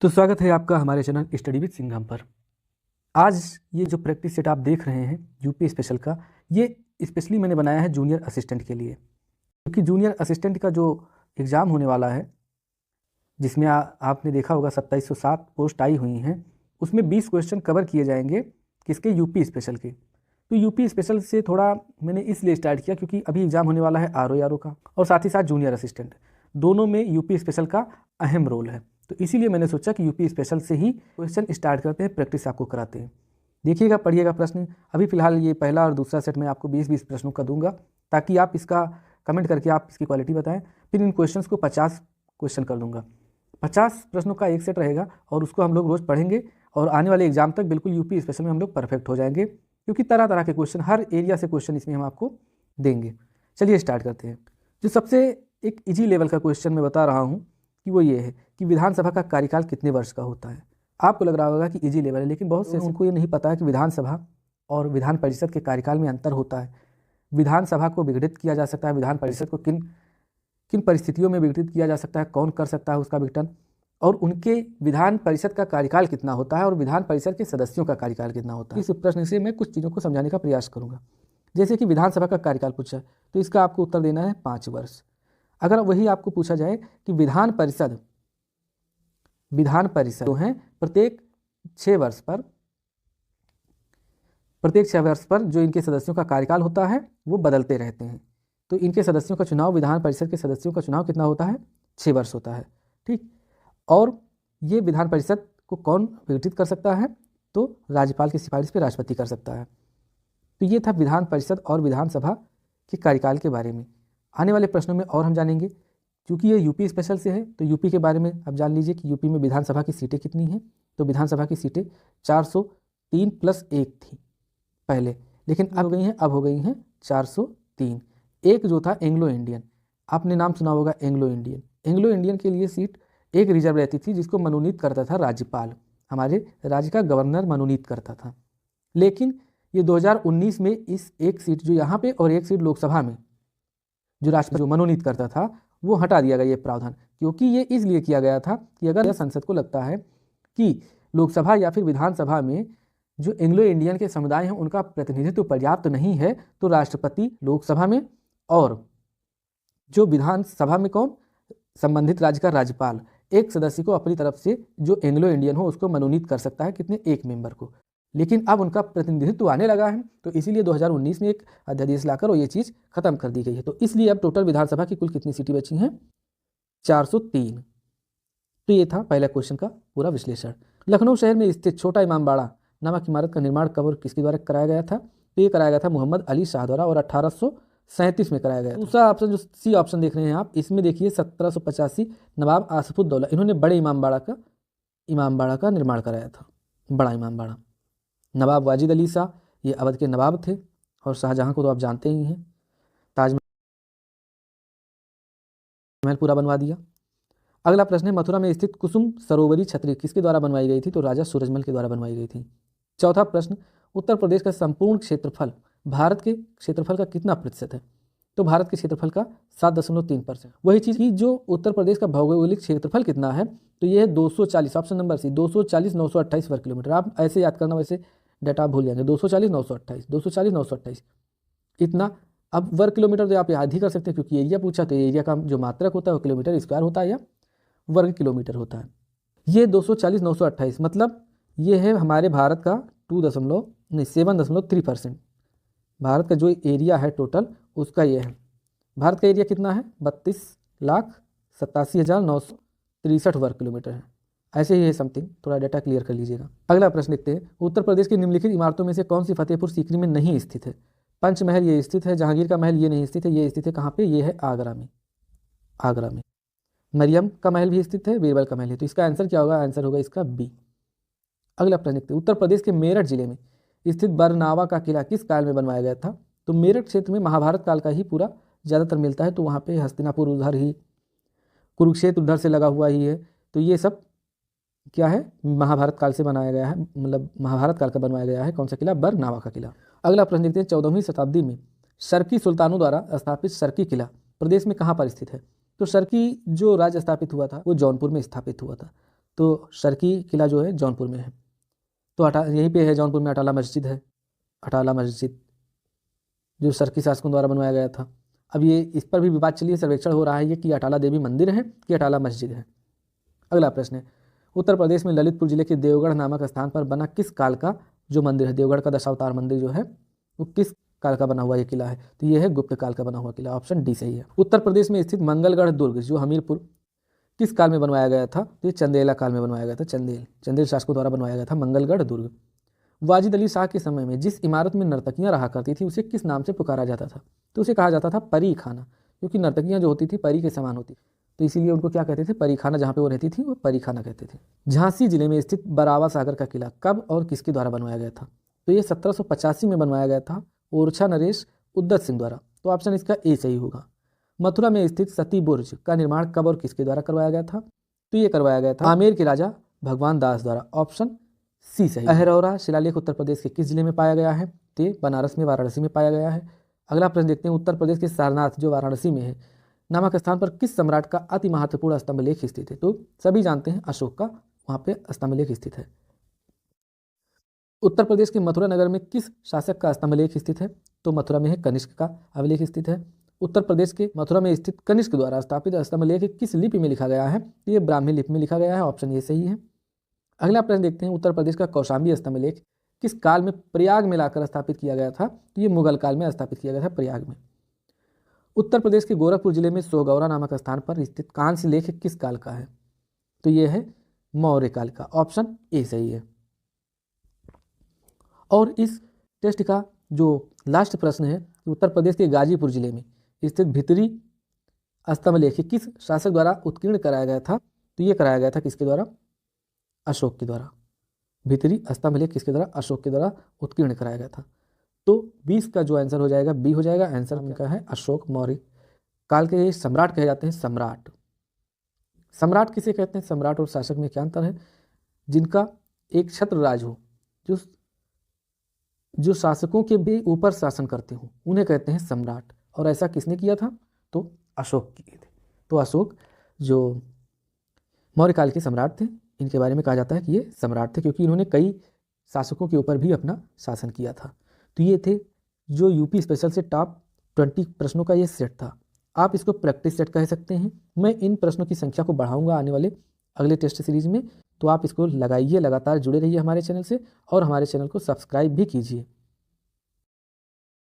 तो स्वागत है आपका हमारे चैनल स्टडी विद सिंघम पर। आज ये जो प्रैक्टिस सेट आप देख रहे हैं यूपी स्पेशल का, ये स्पेशली मैंने बनाया है जूनियर असिस्टेंट के लिए, क्योंकि जूनियर असिस्टेंट का जो एग्ज़ाम होने वाला है, जिसमें आपने देखा होगा 2707 पोस्ट आई हुई हैं, उसमें 20 क्वेश्चन कवर किए जाएंगे किसके, यूपी स्पेशल के। तो यूपी स्पेशल से थोड़ा मैंने इसलिए स्टार्ट किया क्योंकि अभी एग्ज़ाम होने वाला है आर का, और साथ ही साथ जूनियर असिस्टेंट, दोनों में यूपी स्पेशल का अहम रोल है। तो इसीलिए मैंने सोचा कि यूपी स्पेशल से ही क्वेश्चन स्टार्ट करते हैं, प्रैक्टिस आपको कराते हैं। देखिएगा, पढ़िएगा प्रश्न। अभी फिलहाल ये पहला और दूसरा सेट में आपको 20-20 प्रश्नों का दूंगा, ताकि आप इसका कमेंट करके आप इसकी क्वालिटी बताएं। फिर इन क्वेश्चंस को 50 क्वेश्चन कर दूंगा। 50 प्रश्नों का एक सेट रहेगा और उसको हम लोग रोज़ पढ़ेंगे, और आने वाले एग्जाम तक बिल्कुल यूपी स्पेशल में हम लोग परफेक्ट हो जाएंगे, क्योंकि तरह तरह के क्वेश्चन, हर एरिया से क्वेश्चन इसमें हम आपको देंगे। चलिए स्टार्ट करते हैं। जो सबसे एक इजी लेवल का क्वेश्चन मैं बता रहा हूँ कि वो ये है कि विधानसभा का कार्यकाल कितने वर्ष का होता है। आपको लग रहा होगा कि इजी लेवल है, लेकिन बहुत से उनको ये नहीं पता है कि विधानसभा और विधान परिषद के कार्यकाल में अंतर होता है। विधानसभा को विघटित किया जा सकता है, विधान परिषद को किन किन परिस्थितियों में विघटित किया जा सकता है, कौन कर सकता है उसका विघटन, और उनके विधान परिषद का कार्यकाल कितना होता है और विधान परिषद के सदस्यों का कार्यकाल कितना होता है। इस प्रश्न से मैं कुछ चीज़ों को समझाने का प्रयास करूँगा। जैसे कि विधानसभा का कार्यकाल पूछा है, तो इसका आपको उत्तर देना है 5 वर्ष। अगर वही आपको पूछा जाए कि विधान परिषद जो है प्रत्येक 6 वर्ष पर जो इनके सदस्यों का कार्यकाल होता है वो बदलते रहते हैं, तो इनके सदस्यों का चुनाव, विधान परिषद के सदस्यों का चुनाव कितना होता है, 6 वर्ष होता है। ठीक, और ये विधान परिषद को कौन विघटित कर सकता है, तो राज्यपाल की सिफारिश पर राष्ट्रपति कर सकता है। तो ये था विधान परिषद और विधानसभा के कार्यकाल के बारे में। आने वाले प्रश्नों में और हम जानेंगे, क्योंकि ये यूपी स्पेशल से है तो यूपी के बारे में अब जान लीजिए कि यूपी में विधानसभा की सीटें कितनी हैं। तो विधानसभा की सीटें 403 + 1 थी पहले, लेकिन अब हो गई हैं 403। एक जो था एंग्लो इंडियन, आपने नाम सुना होगा एंग्लो इंडियन के लिए सीट एक रिजर्व रहती थी, जिसको मनोनीत करता था राज्यपाल, हमारे राज्य का गवर्नर मनोनीत करता था। लेकिन ये 2019 में इस एक सीट जो यहाँ पे और एक सीट लोकसभा में जो राष्ट्रपति जो मनोनीत करता था वो हटा दिया गया, ये प्रावधान। क्योंकि ये इसलिए किया गया था कि अगर संसद को लगता है कि लोकसभा या फिर विधानसभा में जो एंग्लो इंडियन के समुदाय हैं उनका प्रतिनिधित्व पर्याप्त नहीं है, तो राष्ट्रपति लोकसभा में और जो विधानसभा में कौन, संबंधित राज्य का राज्यपाल एक सदस्य को अपनी तरफ से जो एंग्लो इंडियन हो उसको मनोनीत कर सकता है, कितने, एक मेंबर को। लेकिन अब उनका प्रतिनिधित्व आने लगा है, तो इसीलिए 2019 में एक अध्यादेश लाकर और ये चीज़ खत्म कर दी गई है। तो इसलिए अब टोटल विधानसभा की कुल कितनी सीटें बची हैं, 403। तो ये था पहला क्वेश्चन का पूरा विश्लेषण। लखनऊ शहर में स्थित छोटा इमामबाड़ा नामक इमारत का निर्माण कब और किसके द्वारा कराया गया था, तो ये कराया गया था मोहम्मद अली शाह द्वारा, और 1837 में कराया गया। दूसरा ऑप्शन जो सी ऑप्शन देख रहे हैं आप, इसमें देखिए 1785 नवाब आसिफुद्दौला, इन्होंने बड़े इमामबाड़ा का निर्माण कराया था, बड़ा इमामबाड़ा। नवाब वाजिद अली शाह, ये अवध के नवाब थे, और शाहजहां को तो आप जानते ही हैं, ताजमहल पूरा बनवा दिया। अगला प्रश्न है, मथुरा में स्थित कुसुम सरोवरी छतरी किसके द्वारा बनवाई गई थी, तो राजा सूरजमल के द्वारा बनवाई गई थी। चौथा प्रश्न, उत्तर प्रदेश का संपूर्ण क्षेत्रफल भारत के क्षेत्रफल का कितना प्रतिशत है, तो भारत के क्षेत्रफल का 7.3%। वही चीज़ की जो उत्तर प्रदेश का भौगोलिक क्षेत्रफल कितना है, तो ये है 240, ऑप्शन नंबर सी, 240,928 वर्ग किलोमीटर। आप ऐसे याद करना, वैसे डाटा आप भूल जाएंगे, 240,928 इतना। अब वर्ग किलोमीटर तो आप याद ही कर सकते हैं, क्योंकि एरिया पूछा, तो एरिया का जो मात्रक होता है वो किलोमीटर स्क्वायर होता है या वर्ग किलोमीटर होता है। ये 240,928 मतलब ये है हमारे भारत का 7.3%। भारत का जो एरिया है टोटल उसका ये है। भारत का एरिया कितना है, 32,87,963 वर्ग किलोमीटर है। ऐसे ही है समथिंग, थोड़ा डाटा क्लियर कर लीजिएगा। अगला प्रश्न देखते हैं, उत्तर प्रदेश की निम्नलिखित इमारतों में से कौन सी फतेहपुर सीकरी में नहीं स्थित है। पंचमहल ये स्थित है, जहांगीर का महल ये नहीं स्थित है, ये स्थित है कहाँ पे, ये है आगरा में। मरियम का महल भी स्थित है, बीरबल का महल है। तो इसका आंसर क्या होगा, आंसर होगा इसका बी। अगला प्रश्न देखते हैं, उत्तर प्रदेश के मेरठ जिले में स्थित बरनावा का किला किस काल में बनवाया गया था, तो मेरठ क्षेत्र में महाभारत काल का ही पूरा ज़्यादातर मिलता है, तो वहाँ पे हस्तिनापुर उधर ही, कुरुक्षेत्र उधर से लगा हुआ ही है, तो ये सब क्या है, महाभारत काल से बनाया गया है, मतलब महाभारत काल का बनवाया गया है। कौन सा किला, बरनावा का किला। अगला प्रश्न देखते हैं, 14वीं शताब्दी में शर्की सुल्तानों द्वारा स्थापित शर्की किला प्रदेश में कहाँ पर स्थित है, तो शर्की जो राज्य स्थापित हुआ था वो जौनपुर में स्थापित हुआ था। तो सरकी किला जो है जौनपुर में है। तो यहीं पे है जौनपुर में अटाला मस्जिद है, अटाला मस्जिद जो सरकी शासकों द्वारा बनवाया गया था। अब ये इस पर भी विवाद चलिए सर्वेक्षण हो रहा है ये कि अटाला देवी मंदिर है कि अटाला मस्जिद है। अगला प्रश्न है, उत्तर प्रदेश में ललितपुर जिले के देवगढ़ नामक स्थान पर बना किस काल का जो मंदिर है, देवगढ़ का दशावतार मंदिर जो है वो किस काल का बना हुआ ये किला है? तो ये है गुप्त काल का बना हुआ किला, ऑप्शन डी सही है। उत्तर प्रदेश में स्थित मंगलगढ़ दुर्ग जो हमीरपुर किस काल में बनवाया गया था? तो ये चंदेला काल में बनवाया गया था, चंदेल शासकों द्वारा बनवाया गया था मंगलगढ़ दुर्ग। वाजिद अली शाह के समय में जिस इमारत में नर्तकियां रहा करती थी उसे किस नाम से पुकारा जाता था? तो उसे कहा जाता था परी खाना, क्योंकि नर्तकियां जो होती थी परी के समान होती, तो इसीलिए उनको क्या कहते थे? परी खाना, जहाँ पे वो रहती थी वो परी खाना कहते थे। झांसी जिले में स्थित बरावा सागर का किला कब और किसके द्वारा बनवाया गया था? तो ये 1785 में बनवाया गया था ओरछा नरेश उद्दत सिंह द्वारा, तो ऑप्शन इसका ए सही होगा। मथुरा में स्थित सती बुर्ज का निर्माण कब और किसके द्वारा करवाया गया था? तो ये करवाया गया था आमेर के राजा भगवान दास द्वारा, ऑप्शन सी सही। अहरौरा शिलालेख उत्तर प्रदेश के किस जिले में पाया गया है? तो बनारस में वाराणसी में पाया गया है। अगला प्रश्न देखते हैं, उत्तर प्रदेश के सारनाथ जो वाराणसी में है नामक स्थान पर किस सम्राट का अति महत्वपूर्ण स्तंभलेख स्थित है? तो सभी जानते हैं अशोक का वहाँ पे स्तंभलेख स्थित है। उत्तर प्रदेश के मथुरा नगर में किस शासक का स्तंभलेख स्थित है? तो मथुरा में है कनिष्क का अभिलेख स्थित है। उत्तर प्रदेश के मथुरा में स्थित कनिष्क द्वारा स्थापित स्तंभलेख किस लिपि में लिखा गया है? ये ब्राह्मी लिपि में लिखा गया है, ऑप्शन ये सही है। अगला प्रश्न देखते हैं, उत्तर प्रदेश का कौशाम्बी स्तंभलेख किस काल में प्रयाग में लाकर स्थापित किया गया था? तो ये मुगल काल में स्थापित किया गया था प्रयाग में। उत्तर प्रदेश के गोरखपुर जिले में सोगौरा नामक स्थान पर स्थित कांस्य लेख किस काल का है? तो ये है मौर्य काल का, ऑप्शन ए सही है। और इस टेस्ट का जो लास्ट प्रश्न है, उत्तर प्रदेश के गाजीपुर जिले में स्थित भितरी स्तंभलेख किस शासक द्वारा उत्कीर्ण कराया गया था? तो ये कराया गया था किसके द्वारा? अशोक के द्वारा। भितरी स्तंभलेख किसके द्वारा? अशोक के द्वारा उत्कीर्ण कराया गया था। तो 20 का जो आंसर हो जाएगा बी हो जाएगा। आंसर का है अशोक मौर्य काल के सम्राट कहे जाते हैं। सम्राट, सम्राट किसे कहते हैं? सम्राट और शासक में क्या अंतर है? जिनका एक छत्र राज हो, जो शासकों के भी ऊपर शासन करते हो, उन्हें कहते हैं सम्राट। और ऐसा किसने किया था? तो अशोक किए थे। तो अशोक जो मौर्य काल के सम्राट थे, इनके बारे में कहा जाता है कि ये सम्राट थे, क्योंकि इन्होंने कई शासकों के ऊपर भी अपना शासन किया था। तो ये थे जो यूपी स्पेशल से टॉप 20 प्रश्नों का ये सेट था। आप इसको प्रैक्टिस सेट कह सकते हैं। मैं इन प्रश्नों की संख्या को बढ़ाऊंगा आने वाले अगले टेस्ट सीरीज में, तो आप इसको लगाइए, लगातार जुड़े रहिए हमारे चैनल से और हमारे चैनल को सब्सक्राइब भी कीजिए।